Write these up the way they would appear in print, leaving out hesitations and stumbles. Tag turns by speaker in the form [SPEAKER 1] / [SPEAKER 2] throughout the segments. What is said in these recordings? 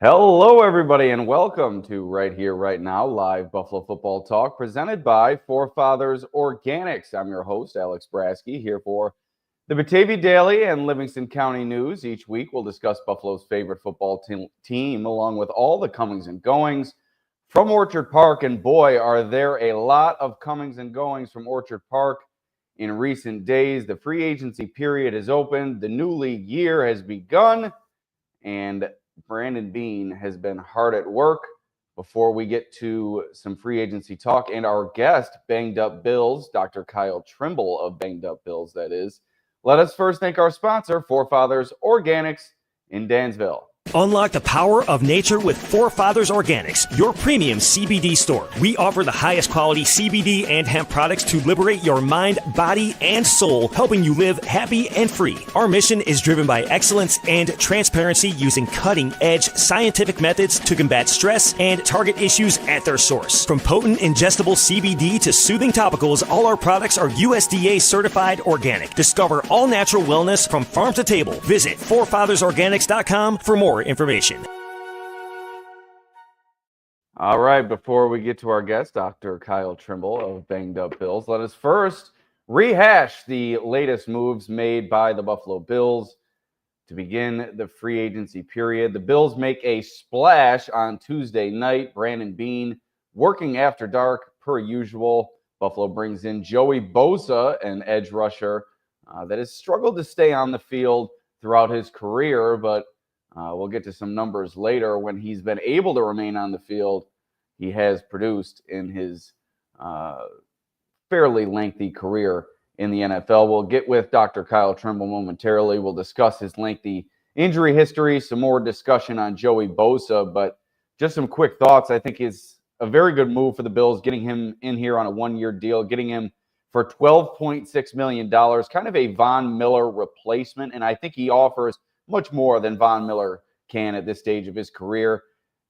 [SPEAKER 1] Hello, everybody, and welcome to Right Here, Right Now, live Buffalo Football Talk, presented by Forefathers Organics. I'm your host, Alex Brasky, here for the Batavia Daily and Livingston County News. Each week, we'll discuss Buffalo's favorite football team, along with all the comings and goings from Orchard Park. And boy, are there a lot of comings and goings from Orchard Park in recent days. The free agency period is open, the new league year has begun, and Brandon Beane has been hard at work. Before we get to some free agency talk and our guest, Banged Up Bills, Dr. Kyle Trimble of Banged Up Bills, that is, let us first thank our sponsor, Forefathers Organics in Dansville.
[SPEAKER 2] Unlock the power of nature with Forefathers Organics, your premium CBD store. We offer the highest quality CBD and hemp products to liberate your mind, body, and soul, helping you live happy and free. Our mission is driven by excellence and transparency, using cutting-edge scientific methods to combat stress and target issues at their source. From potent ingestible CBD to soothing topicals, all our products are USDA certified organic. Discover all natural wellness from farm to table. Visit forefathersorganics.com for more information.
[SPEAKER 1] All right, before we get to our guest, Dr. Kyle Trimble of Banged Up Bills, let us first rehash the latest moves made by the Buffalo Bills to begin the free agency period. The Bills make a splash on Tuesday night. Brandon Beane working after dark per usual. Buffalo brings in Joey Bosa, an edge rusher that has struggled to stay on the field throughout his career, but we'll get to some numbers later. When he's been able to remain on the field, he has produced in his fairly lengthy career in the NFL. We'll get with Dr. Kyle Trimble momentarily. We'll discuss his lengthy injury history, some more discussion on Joey Bosa, but just some quick thoughts. I think is a very good move for the Bills, getting him in here on a one-year deal, getting him for $12.6 million, kind of a Von Miller replacement, and I think he offers much more than Von Miller can at this stage of his career.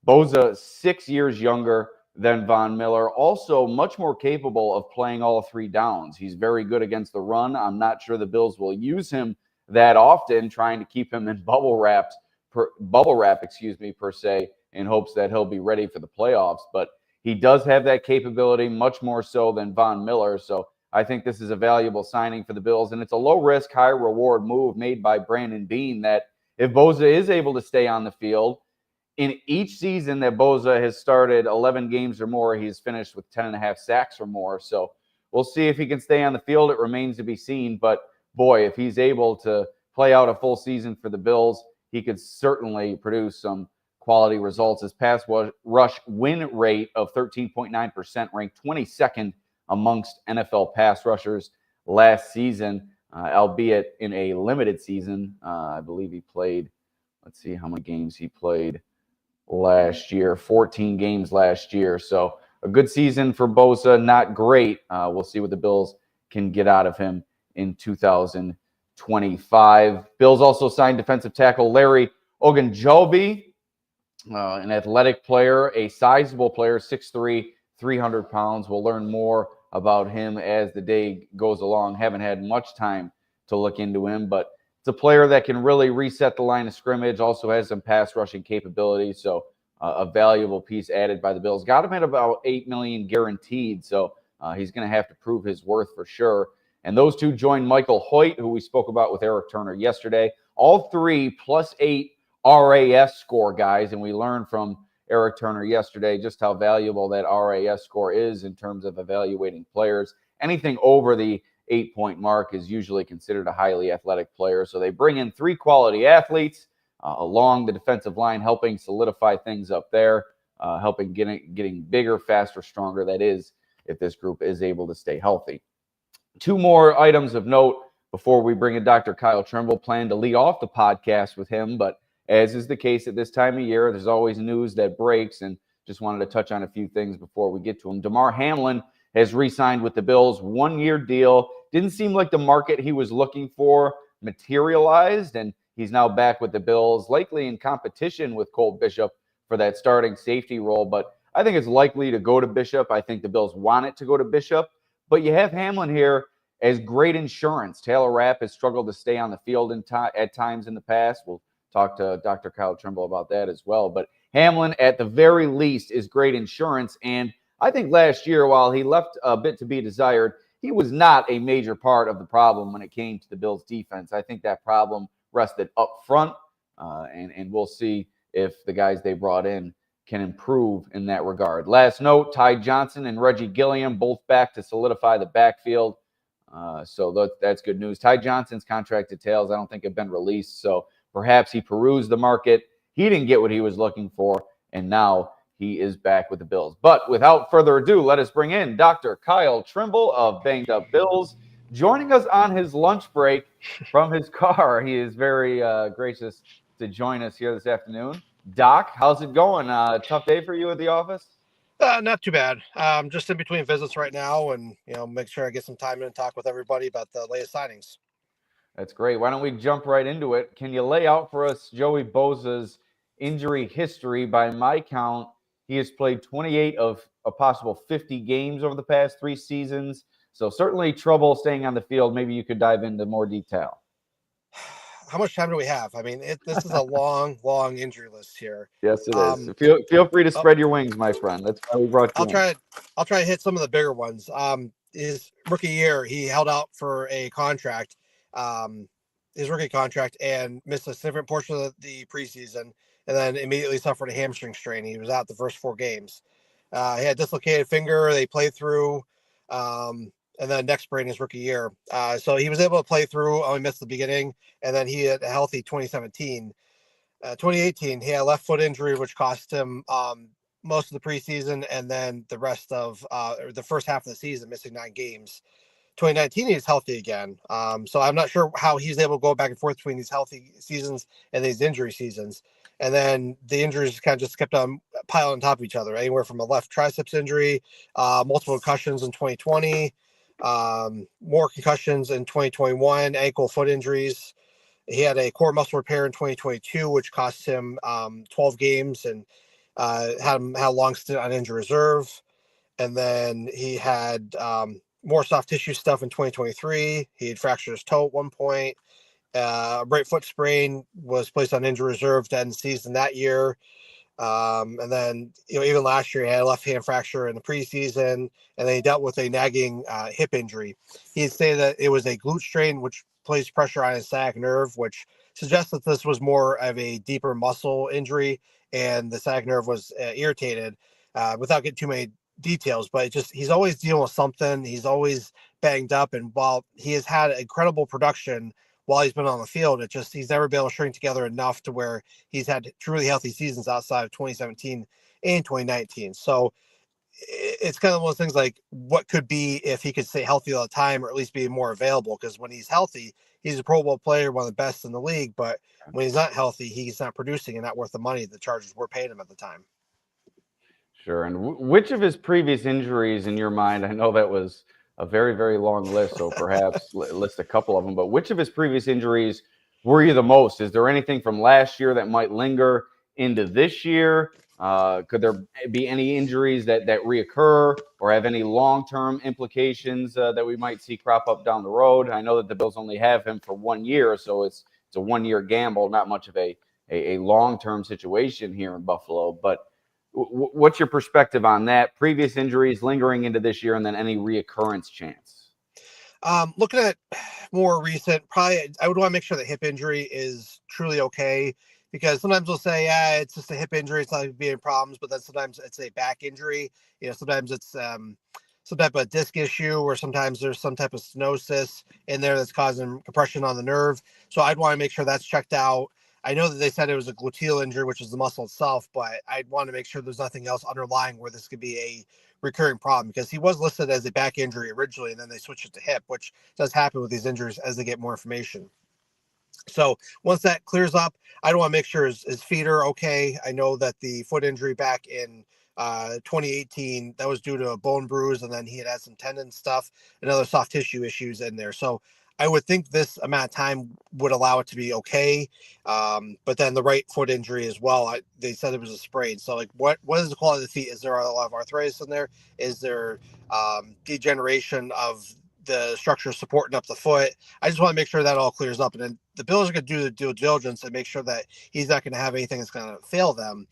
[SPEAKER 1] Bosa, 6 years younger than Von Miller, also much more capable of playing all three downs. He's very good against the run. I'm not sure the Bills will use him that often, trying to keep him in bubble wrap, per se, in hopes that he'll be ready for the playoffs. But he does have that capability, much more so than Von Miller. So I think this is a valuable signing for the Bills, and it's a low-risk, high-reward move made by Brandon Beane that if Bosa is able to stay on the field, in each season that Bosa has started 11 games or more, he's finished with 10.5 sacks or more. So we'll see if he can stay on the field. It remains to be seen. But, boy, if he's able to play out a full season for the Bills, he could certainly produce some quality results. His pass rush win rate of 13.9% ranked 22nd amongst NFL pass rushers last season, albeit in a limited season. I believe he played, let's see how many games he played last year, 14 games last year. So a good season for Bosa, not great. We'll see what the Bills can get out of him in 2025. Bills also signed defensive tackle Larry Ogunjobi, an athletic player, a sizable player, 6'3", 300 pounds. We'll learn more about him as the day goes along. Haven't had much time to look into him, but it's a player that can really reset the line of scrimmage, also has some pass rushing capabilities, so a valuable piece added by the Bills. Got him at about $8 million guaranteed, so he's going to have to prove his worth for sure. And those two join Michael Hoyt, who we spoke about with Eric Turner yesterday. All three +8 RAS score guys, and we learned from Eric Turner yesterday just how valuable that RAS score is in terms of evaluating players. Anything over the 8-point mark is usually considered a highly athletic player. So they bring in three quality athletes along the defensive line, helping solidify things up there, helping getting bigger, faster, stronger. That is, if this group is able to stay healthy. Two more items of note before we bring in Dr. Kyle Trimble. Plan to lead off the podcast with him, but as is the case at this time of year, there's always news that breaks, and just wanted to touch on a few things before we get to him. Damar Hamlin has re-signed with the Bills, one-year deal. Didn't seem like the market he was looking for materialized, and he's now back with the Bills, likely in competition with Cole Bishop for that starting safety role. But I think it's likely to go to Bishop. I think the Bills want it to go to Bishop. But you have Hamlin here as great insurance. Taylor Rapp has struggled to stay on the field at times in the past. We'll talk to Dr. Kyle Trimble about that as well. But Hamlin, at the very least, is great insurance. And I think last year, while he left a bit to be desired, he was not a major part of the problem when it came to the Bills' defense. I think that problem rested up front, and we'll see if the guys they brought in can improve in that regard. Last note, Ty Johnson and Reggie Gilliam both back to solidify the backfield. So that's good news. Ty Johnson's contract details, I don't think, have been released. So perhaps he perused the market. He didn't get what he was looking for, and now he is back with the Bills. But without further ado, let us bring in Dr. Kyle Trimble of Banged Up Bills, joining us on his lunch break from his car. He is very gracious to join us here this afternoon. Doc, how's it going? Tough day for you at the office?
[SPEAKER 3] Not too bad. Just in between visits right now, and make sure I get some time in and talk with everybody about the latest signings.
[SPEAKER 1] That's great. Why don't we jump right into it? Can you lay out for us Joey Bosa's injury history? By my count, he has played 28 of a possible 50 games over the past 3 seasons. So certainly trouble staying on the field. Maybe you could dive into more detail.
[SPEAKER 3] How much time do we have? I mean, this is a long injury list here.
[SPEAKER 1] Yes, it is. Feel free to spread your wings, my friend. That's why we brought you.
[SPEAKER 3] I'll try to hit some of the bigger ones. His rookie year, he held out for a contract, his rookie contract, and missed a significant portion of the preseason, and then immediately suffered a hamstring strain. He was out the first 4 games. He had dislocated finger. They played through. And then neck sprain his rookie year. So he was able to play through, only missed the beginning, and then he had a healthy 2017. 2018, he had a left foot injury, which cost him most of the preseason, and then the rest of the first half of the season, missing 9 games. 2019, he's healthy again. So I'm not sure how he's able to go back and forth between these healthy seasons and these injury seasons. And then the injuries kind of just kept on piling on top of each other, anywhere from a left triceps injury, multiple concussions in 2020, more concussions in 2021, ankle foot injuries. He had a core muscle repair in 2022, which cost him 12 games and had a long stint on injury reserve. And then he had more soft tissue stuff in 2023. He had fractured his toe at one point. Right foot sprain, was placed on injury reserve to end the season that year. And then, even last year, he had a left hand fracture in the preseason, and then he dealt with a nagging hip injury. He'd say that it was a glute strain, which placed pressure on his sciatic nerve, which suggests that this was more of a deeper muscle injury, and the sciatic nerve was irritated, without getting too many details. But he's always dealing with something. He's always banged up, and while he has had incredible production while he's been on the field, he's never been able to string together enough to where he's had truly healthy seasons outside of 2017 and 2019. So it's kind of one of those things like, what could be if he could stay healthy all the time, or at least be more available? Because when he's healthy, he's a Pro Bowl player, one of the best in the league. But when he's not healthy, he's not producing and not worth the money the Chargers were paying him at the time.
[SPEAKER 1] Sure. And which of his previous injuries in your mind, I know that was a very, very long list, so perhaps list a couple of them, but which of his previous injuries worry you the most? Is there anything from last year that might linger into this year? Could there be any injuries that reoccur or have any long-term implications that we might see crop up down the road? I know that the Bills only have him for 1 year, so it's a 1-year gamble, not much of a long-term situation here in Buffalo. But what's your perspective on that? Previous injuries lingering into this year, and then any reoccurrence chance?
[SPEAKER 3] Looking at more recent, probably I would want to make sure the hip injury is truly okay, because sometimes we'll say, yeah, it's just a hip injury, it's not going to be any problems, but then sometimes it's a back injury. Sometimes it's some type of disc issue, or sometimes there's some type of stenosis in there that's causing compression on the nerve. So I'd want to make sure that's checked out. I know that they said it was a gluteal injury, which is the muscle itself, but I'd want to make sure there's nothing else underlying where this could be a recurring problem, because he was listed as a back injury originally, and then they switched it to hip, which does happen with these injuries as they get more information. So once that clears up, I'd want to make sure his feet are okay. I know that the foot injury back in 2018, that was due to a bone bruise, and then he had some tendon stuff and other soft tissue issues in there. So I would think this amount of time would allow it to be okay. But then the right foot injury as well, they said it was a sprain. So like, what is the quality of the feet? Is there a lot of arthritis in there? Is there degeneration of the structure supporting up the foot? I just want to make sure that all clears up. And then the Bills are going to do the due diligence and make sure that he's not going to have anything that's going to fail them.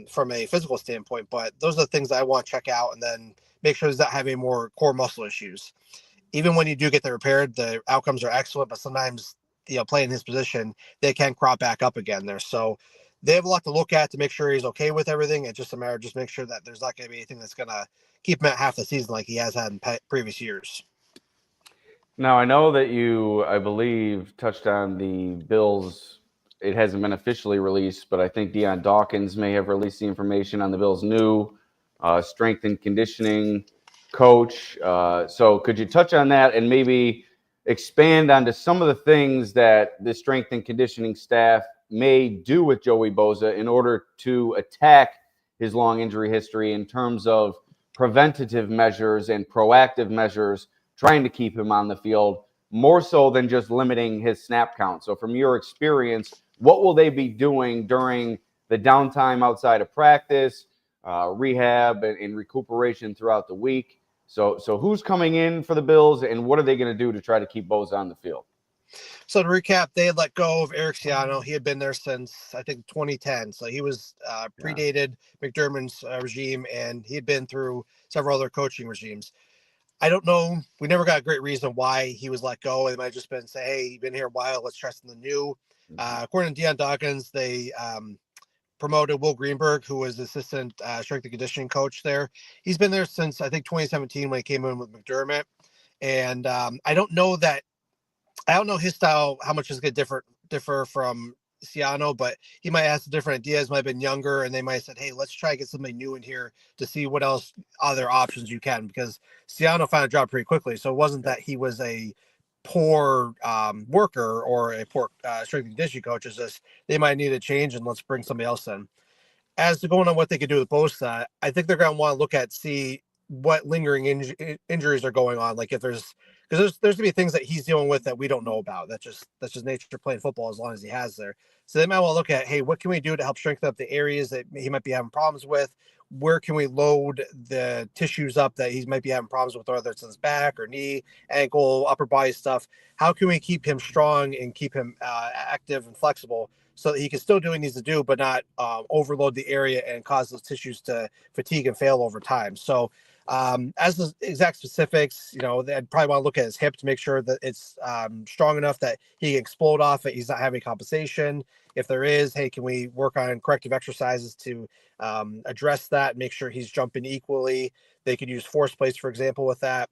[SPEAKER 3] from a physical standpoint. But those are the things I want to check out, and then make sure he's not having more core muscle issues. Even when you do get them repaired, the outcomes are excellent, but sometimes, playing his position, they can crop back up again there. So they have a lot to look at to make sure he's okay with everything. It's just a matter of just make sure that there's not going to be anything that's going to keep him at half the season like he has had in previous years.
[SPEAKER 1] Now, I know that you, I believe, touched on the Bills. It hasn't been officially released, but I think Deion Dawkins may have released the information on the Bills' new strength and conditioning coach. So could you touch on that and maybe expand onto some of the things that the strength and conditioning staff may do with Joey Bosa in order to attack his long injury history in terms of preventative measures and proactive measures, trying to keep him on the field more so than just limiting his snap count. So from your experience, what will they be doing during the downtime outside of practice, rehab, and recuperation throughout the week? So who's coming in for the Bills, and what are they going to do to try to keep Bosa on the field?
[SPEAKER 3] So to recap, they had let go of Eric Siano. He had been there since, I think, 2010. So he was predated McDermott's regime, and he had been through several other coaching regimes. I don't know. We never got a great reason why he was let go. It might have just been say, hey, you've been here a while. Let's try something new. According to Deion Dawkins, they promoted Will Greenberg, who was assistant strength and conditioning coach there. He's been there since, I think, 2017 when he came in with McDermott. And I don't know his style, how much is going to differ from Siano, but he might have some different ideas, might have been younger, and they might have said, hey, let's try to get something new in here to see what else other options you can, because Siano found a job pretty quickly. So it wasn't that he was a poor worker or a poor strength and conditioning coach. It's just they might need a change, and let's bring somebody else in. As to going on what they could do with Bosa, I think they're going to want to look at, see what lingering injuries are going on. Like if because there's going to be things that he's dealing with that we don't know about. That's just nature playing football as long as he has there. So they might want to look at, hey, what can we do to help strengthen up the areas that he might be having problems with? Where can we load the tissues up that he might be having problems with, whether it's in his back or knee, ankle, upper body stuff? How can we keep him strong and keep him active and flexible so that he can still do what he needs to do, but not overload the area and cause those tissues to fatigue and fail over time? So as the exact specifics, they'd probably want to look at his hip to make sure that it's strong enough that he can explode off it. He's not having compensation. If there is, hey, can we work on corrective exercises to address that and make sure he's jumping equally? They could use force plates, for example, with that.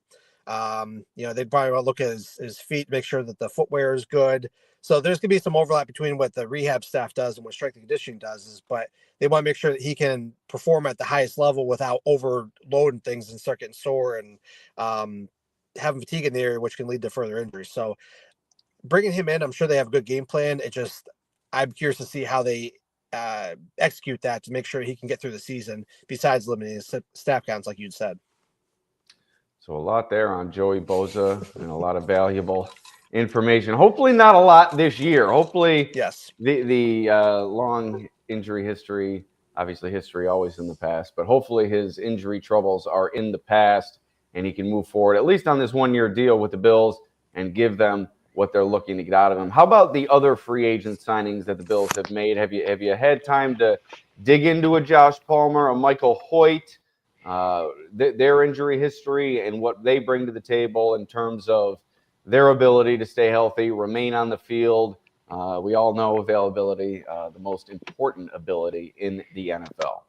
[SPEAKER 3] They'd probably want to look at his feet, make sure that the footwear is good. So there's going to be some overlap between what the rehab staff does and what strength and conditioning does, but they want to make sure that he can perform at the highest level without overloading things and start getting sore and having fatigue in the area, which can lead to further injuries. So bringing him in, I'm sure they have a good game plan. I'm curious to see how they execute that to make sure he can get through the season, besides limiting his staff counts, like you'd said.
[SPEAKER 1] So a lot there on Joey Bosa and a lot of valuable information. Hopefully not a lot this year. Hopefully,
[SPEAKER 3] yes.
[SPEAKER 1] The long injury history, obviously history always in the past, but hopefully his injury troubles are in the past and he can move forward, at least on this one-year deal with the Bills, and give them what they're looking to get out of him. How about the other free agent signings that the Bills have made? Have you had time to dig into a Josh Palmer, a Michael Hoyt, their injury history and what they bring to the table in terms of their ability to stay healthy, remain on the field? We all know availability, the most important ability in the NFL.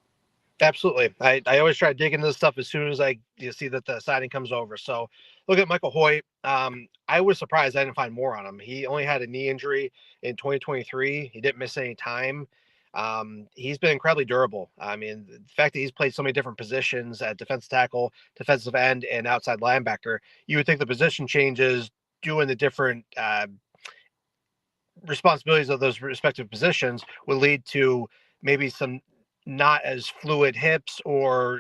[SPEAKER 3] Absolutely. I always try to dig into this stuff as soon as I see that the signing comes over. So look at Michael Hoyt. I was surprised I didn't find more on him. He only had a knee injury in 2023. He didn't miss any time. He's been incredibly durable. I mean, the fact that he's played so many different positions at defensive tackle, defensive end, and outside linebacker, you would think the position changes doing the different responsibilities of those respective positions would lead to maybe some not as fluid hips or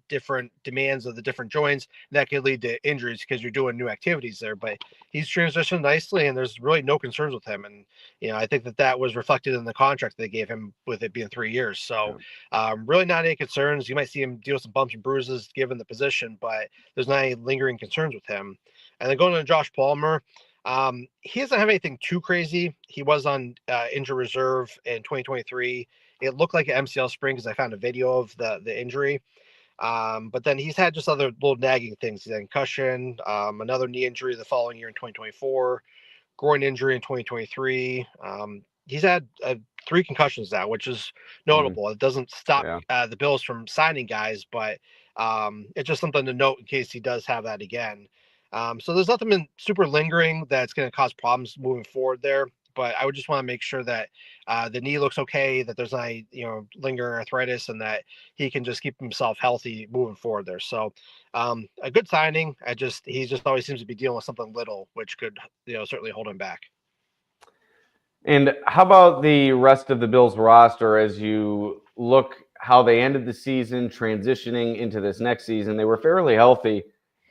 [SPEAKER 3] different demands of the different joints that could lead to injuries because you're doing new activities there. But he's transitioned nicely and there's really no concerns with him. And, I think that was reflected in the contract they gave him with it being 3 years. So really not any concerns. You might see him deal with some bumps and bruises given the position, but there's not any lingering concerns with him. And then going to Josh Palmer, he doesn't have anything too crazy. He was on injury reserve in 2023. It looked like an MCL sprain because I found a video of the injury. But then he's had just other little nagging things. He's had concussion, another knee injury the following year in 2024, groin injury in 2023. He's had 3 concussions now, which is notable. It doesn't stop the Bills from signing guys, but it's just something to note in case he does have that again. So there's nothing been super lingering that's going to cause problems moving forward there. But I would just want to make sure that the knee looks okay, that there's not, lingering arthritis, and that he can just keep himself healthy moving forward there. So a good signing. He just always seems to be dealing with something little, which could, certainly hold him back.
[SPEAKER 1] And how about the rest of the Bills roster as you look how they ended the season, transitioning into this next season? They were fairly healthy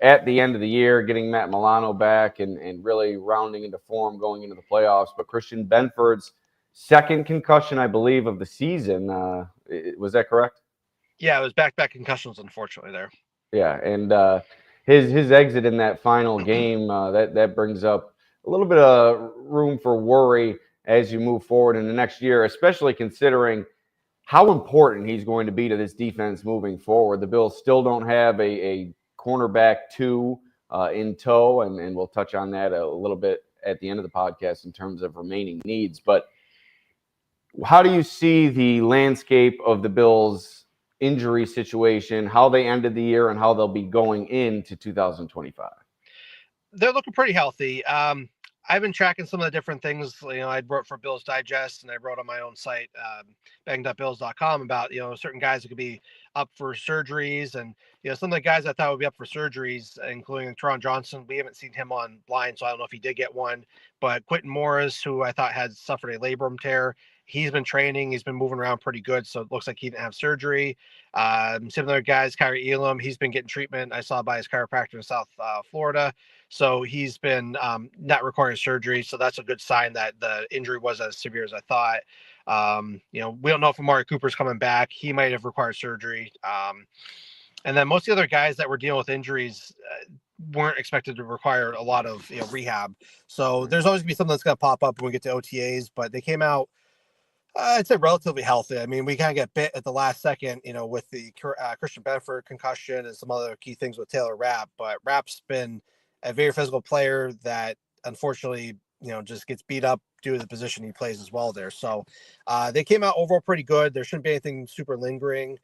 [SPEAKER 1] at the end of the year, getting Matt Milano back and really rounding into form going into the playoffs. But Christian Benford's second concussion, I believe, of the season. Was that correct?
[SPEAKER 3] Yeah, it was back-to-back concussions, unfortunately, there.
[SPEAKER 1] Yeah, and his exit in that final game, that brings up a little bit of room for worry as you move forward in the next year, especially considering how important he's going to be to this defense moving forward. The Bills still don't have a cornerback 2 in tow, and we'll touch on that a little bit at the end of the podcast in terms of remaining needs. But how do you see the landscape of the Bills' injury situation, how they ended the year, and how they'll be going into 2025?
[SPEAKER 3] They're looking pretty healthy. I've been tracking some of the different things. I wrote for Bills Digest, and I wrote on my own site, bang.bills.com, about, certain guys that could be up for surgeries. And, some of the guys I thought would be up for surgeries, including Teron Johnson, we haven't seen him on blind, so I don't know if he did get one. But Quentin Morris, who I thought had suffered a labrum tear, he's been training. He's been moving around pretty good, so it looks like he didn't have surgery. Similar guys, Kyrie Elam, he's been getting treatment. I saw by his chiropractor in South Florida. So he's been not requiring surgery. So that's a good sign that the injury was as severe as I thought. We don't know if Amari Cooper's coming back. He might have required surgery. And then most of the other guys that were dealing with injuries weren't expected to require a lot of rehab. So there's always gonna be something that's going to pop up when we get to OTAs, but they came out, I'd say, relatively healthy. I mean, we kind of get bit at the last second, with the Christian Benford concussion and some other key things with Taylor Rapp. But Rapp's been a very physical player that unfortunately, just gets beat up due to the position he plays as well there. So they came out overall pretty good. There shouldn't be anything super lingering.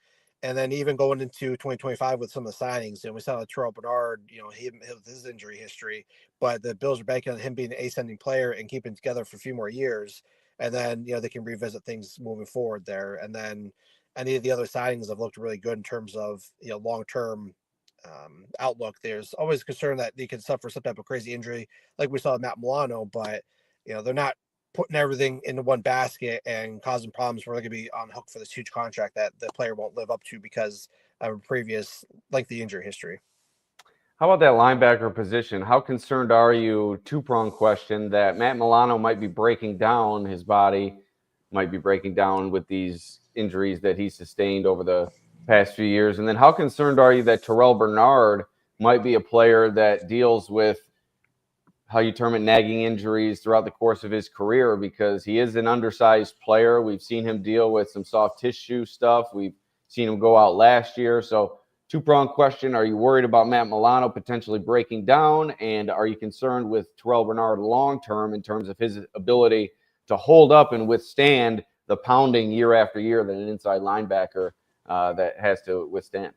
[SPEAKER 3] And then even going into 2025 with some of the signings, we saw Terrell Bernard, his injury history, but the Bills are banking on him being an ascending player and keeping together for a few more years. And then, they can revisit things moving forward there. And then any of the other signings have looked really good in terms of, long-term outlook. There's always concern that they could suffer some type of crazy injury like we saw with Matt Milano, but, they're not putting everything into one basket and causing problems where they're going to be on hook for this huge contract that the player won't live up to because of a previous lengthy injury history.
[SPEAKER 1] How about that linebacker position? How concerned are you, two-pronged question, that Matt Milano might be breaking down, his body might be breaking down with these injuries that he sustained over the past few years? And then how concerned are you that Terrell Bernard might be a player that deals with, how you term it, nagging injuries throughout the course of his career, because he is an undersized player. We've seen him deal with some soft tissue stuff. We've seen him go out last year. So two-pronged question, are you worried about Matt Milano potentially breaking down? And are you concerned with Terrell Bernard long-term in terms of his ability to hold up and withstand the pounding year after year that an inside linebacker that has to withstand?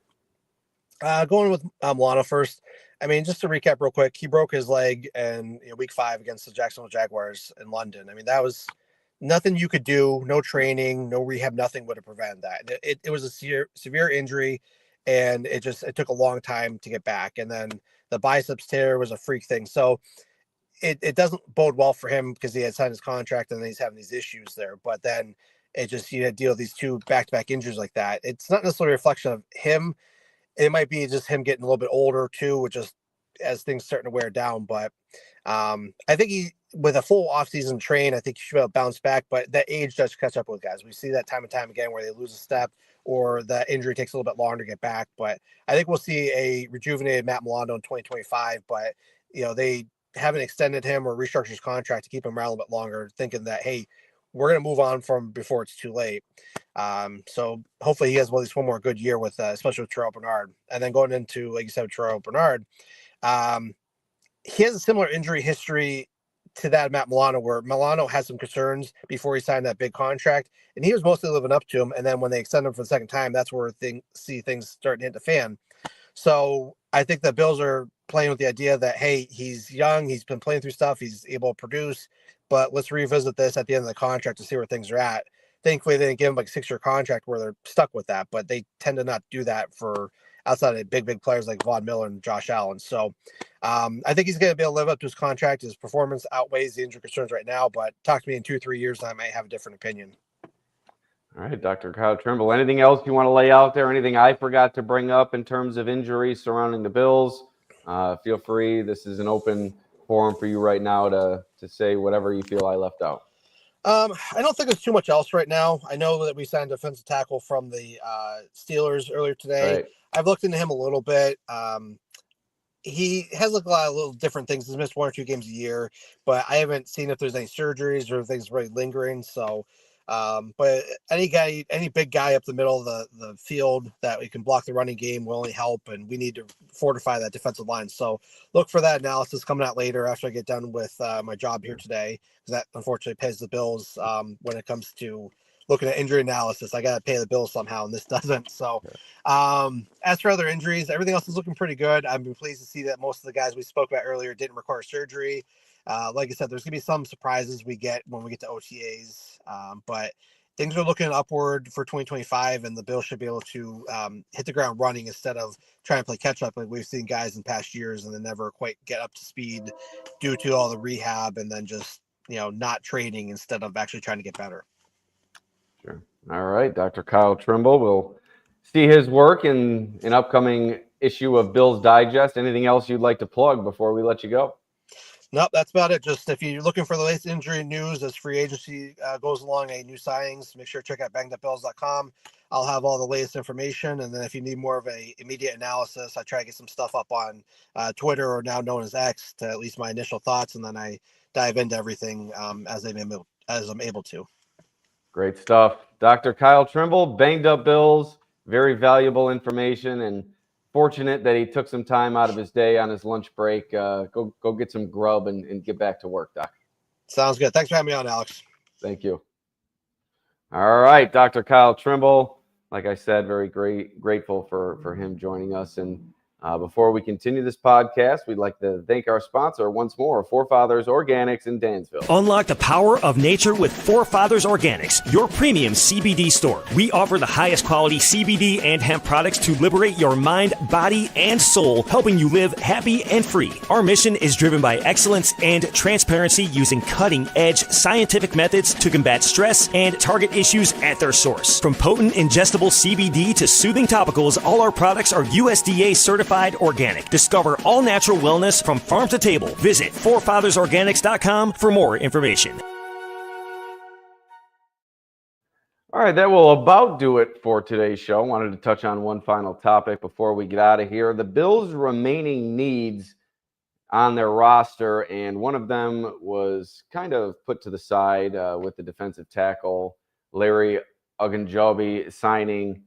[SPEAKER 3] Going with Milano first. I mean, just to recap real quick, he broke his leg in week 5 against the Jacksonville Jaguars in London. I mean, that was nothing you could do, no training, no rehab, nothing would have prevented that. It was a severe injury, and it took a long time to get back. And then the biceps tear was a freak thing. So it doesn't bode well for him because he had signed his contract and then he's having these issues there. But then you had to deal with these 2 back-to-back injuries like that. It's not necessarily a reflection of him. It might be just him getting a little bit older too, which is as things starting to wear down. But I think he, with a full offseason train, I think he should be able to bounce back. But that age does catch up with guys. We see that time and time again where they lose a step or the injury takes a little bit longer to get back. But I think we'll see a rejuvenated Matt Milano in 2025. But they haven't extended him or restructured his contract to keep him around a little bit longer, thinking that, hey, we're going to move on from before it's too late. So hopefully he has at least one more good year with, especially with Terrell Bernard. And then going into, like you said, Terrell Bernard, he has a similar injury history to that of Matt Milano, where Milano had some concerns before he signed that big contract, and he was mostly living up to him. And then when they extend him for the second time, that's where things starting to hit the fan. So I think the Bills are playing with the idea that, hey, he's young, he's been playing through stuff, he's able to produce, but let's revisit this at the end of the contract to see where things are at. Thankfully, they didn't give him like a 6-year contract where they're stuck with that, but they tend to not do that for outside of big players like Von Miller and Josh Allen. So I think he's going to be able to live up to his contract. His performance outweighs the injury concerns right now, but talk to me in 2-3 years, and I might have a different opinion.
[SPEAKER 1] All right, Dr. Kyle Trimble. Anything else you want to lay out there? Anything I forgot to bring up in terms of injuries surrounding the Bills? Feel free. This is an open forum for you right now to say whatever you feel I left out.
[SPEAKER 3] I don't think there's too much else right now. I know that we signed a defensive tackle from the Steelers earlier today.
[SPEAKER 1] Right.
[SPEAKER 3] I've looked into him a little bit. He has looked a lot of little different things. He's missed 1 or 2 games a year, but I haven't seen if there's any surgeries or if things really lingering. So, but any big guy up the middle of the field that we can block the running game will only help, and we need to fortify that defensive line. So look for that analysis coming out later after I get done with my job here today, because that unfortunately pays the bills when it comes to looking at injury analysis. I got to pay the bills somehow, and this doesn't. So as for other injuries, everything else is looking pretty good. I'm pleased to see that most of the guys we spoke about earlier didn't require surgery. Like I said, there's going to be some surprises we get when we get to OTAs, but things are looking upward for 2025, and the Bills should be able to hit the ground running instead of trying to play catch up like we've seen guys in past years and then never quite get up to speed due to all the rehab and then just, not training instead of actually trying to get better.
[SPEAKER 1] Sure. All right, Dr. Kyle Trimble. We'll see his work in an upcoming issue of Bills Digest. Anything else you'd like to plug before we let you go?
[SPEAKER 3] Nope, that's about it. Just if you're looking for the latest injury news as free agency goes along, any new signings, make sure to check out bangedupbills.com. I'll have all the latest information. And then if you need more of a immediate analysis, I try to get some stuff up on Twitter, or now known as X, to at least my initial thoughts. And then I dive into everything as I'm able to.
[SPEAKER 1] Great stuff. Dr. Kyle Trimble, Banged Up Bills, very valuable information, and fortunate that he took some time out of his day on his lunch break. Go get some grub and get back to work, Doc.
[SPEAKER 3] Sounds good. Thanks for having me on, Alex.
[SPEAKER 1] Thank you. All right, Dr. Kyle Trimble. Like I said, very grateful for him joining us. And before we continue this podcast, we'd like to thank our sponsor once more, Forefathers Organics in Dansville.
[SPEAKER 2] Unlock the power of nature with Forefathers Organics, your premium CBD store. We offer the highest quality CBD and hemp products to liberate your mind, body, and soul, helping you live happy and free. Our mission is driven by excellence and transparency, using cutting-edge scientific methods to combat stress and target issues at their source. From potent ingestible CBD to soothing topicals, all our products are USDA certified organic. Discover all natural wellness from farm to table. Visit forefathersorganics.com for more information.
[SPEAKER 1] All right, that will about do it for today's show. Wanted to touch on one final topic before we get out of here. The Bills' remaining needs on their roster, and one of them was kind of put to the side with the defensive tackle, Larry Ogunjobi, signing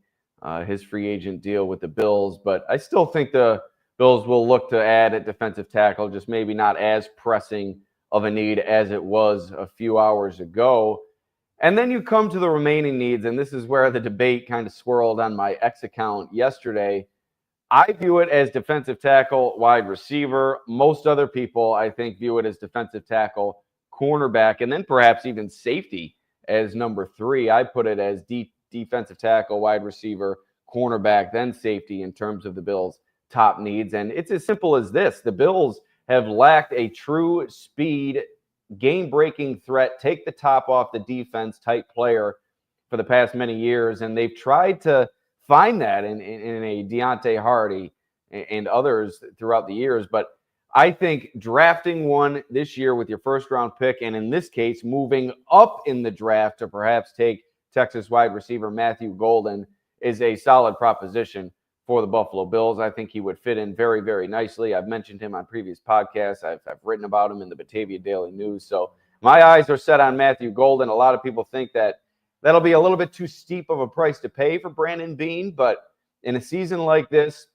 [SPEAKER 1] his free agent deal with the Bills. But I still think the Bills will look to add a defensive tackle, just maybe not as pressing of a need as it was a few hours ago. And then you come to the remaining needs, and this is where the debate kind of swirled on my X account yesterday. I view it as defensive tackle, wide receiver. Most other people, I think, view it as defensive tackle, cornerback, and then perhaps even safety as number 3. I put it as defensive tackle, wide receiver, cornerback, then safety in terms of the Bills' top needs. And it's as simple as this. The Bills have lacked a true speed, game-breaking threat, take the top off the defense type player for the past many years. And they've tried to find that in a Deontay Hardy and others throughout the years. But I think drafting one this year with your first-round pick, and in this case, moving up in the draft to perhaps take Texas wide receiver Matthew Golden, is a solid proposition for the Buffalo Bills. I think he would fit in very, very nicely. I've mentioned him on previous podcasts. I've written about him in the Batavia Daily News. So my eyes are set on Matthew Golden. A lot of people think that that'll be a little bit too steep of a price to pay for Brandon Beane, but in a season like this,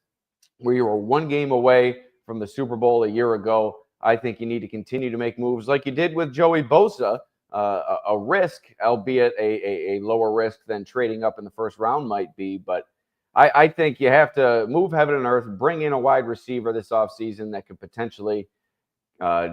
[SPEAKER 1] where you were one game away from the Super Bowl a year ago, I think you need to continue to make moves like you did with Joey Bosa, a risk, albeit a lower risk than trading up in the first round might be. But I think you have to move heaven and earth, bring in a wide receiver this offseason that could potentially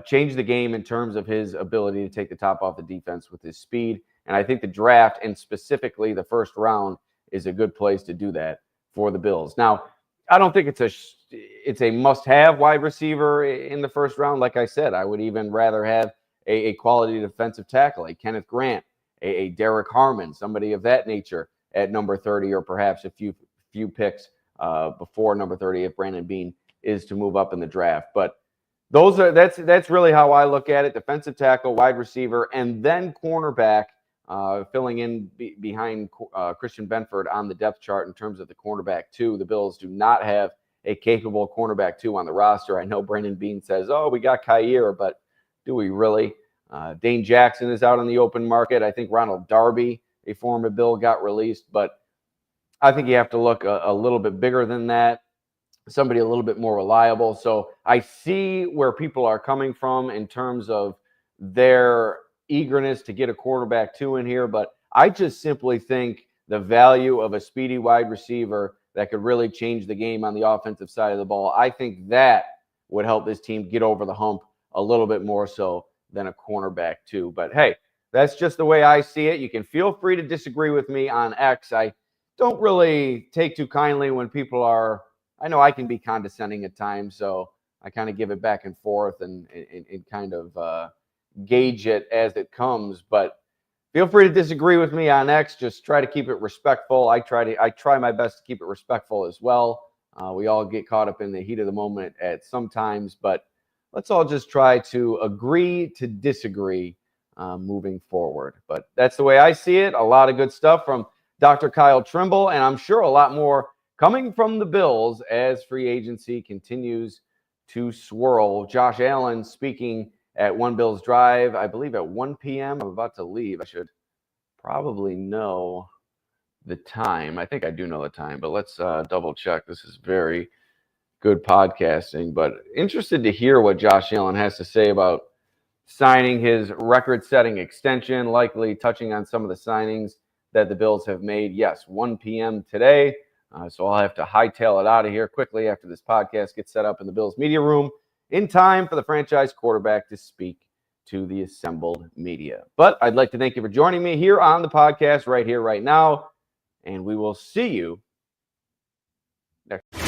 [SPEAKER 1] change the game in terms of his ability to take the top off the defense with his speed. And I think the draft, and specifically the first round, is a good place to do that for the Bills. Now, I don't think it's a must-have wide receiver in the first round. Like I said, I would even rather have a quality defensive tackle, a Kenneth Grant, a Derek Harmon, somebody of that nature at number 30, or perhaps a few picks before number 30 if Brandon Beane is to move up in the draft. But that's really how I look at it: defensive tackle, wide receiver, and then cornerback. Filling in behind Christian Benford on the depth chart in terms of the cornerback two. The Bills do not have a capable cornerback two on the roster. I know Brandon Beane says, oh, we got Kyer, but do we really? Dane Jackson is out on the open market. I think Ronald Darby, a former Bill, got released, but I think you have to look a little bit bigger than that, somebody a little bit more reliable. So I see where people are coming from in terms of their eagerness to get a quarterback two in here, but I just simply think the value of a speedy wide receiver that could really change the game on the offensive side of the ball, I think that would help this team get over the hump a little bit more so than a cornerback two. But hey, that's just the way I see it. You can feel free to disagree with me on X. I don't really take too kindly when people are, I know I can be condescending at times, so I kind of give it back and forth and kind of gauge it as it comes. But feel free to disagree with me on X. Just try to keep it respectful. I try my best to keep it respectful as well. We all get caught up in the heat of the moment at some times, but let's all just try to agree to disagree moving forward. But that's the way I see it. A lot of good stuff from Dr. Kyle Trimble, and I'm sure a lot more coming from the Bills as free agency continues to swirl. Josh Allen speaking at One Bills Drive, I believe at 1 p.m. I'm about to leave. I should probably know the time. I think I do know the time, but let's double check. This is very good podcasting, but interested to hear what Josh Allen has to say about signing his record-setting extension, likely touching on some of the signings that the Bills have made. Yes, 1 p.m. today, so I'll have to hightail it out of here quickly after this podcast gets set up in the Bills media room, in time for the franchise quarterback to speak to the assembled media. But I'd like to thank you for joining me here on the podcast right here, right now, and we will see you next.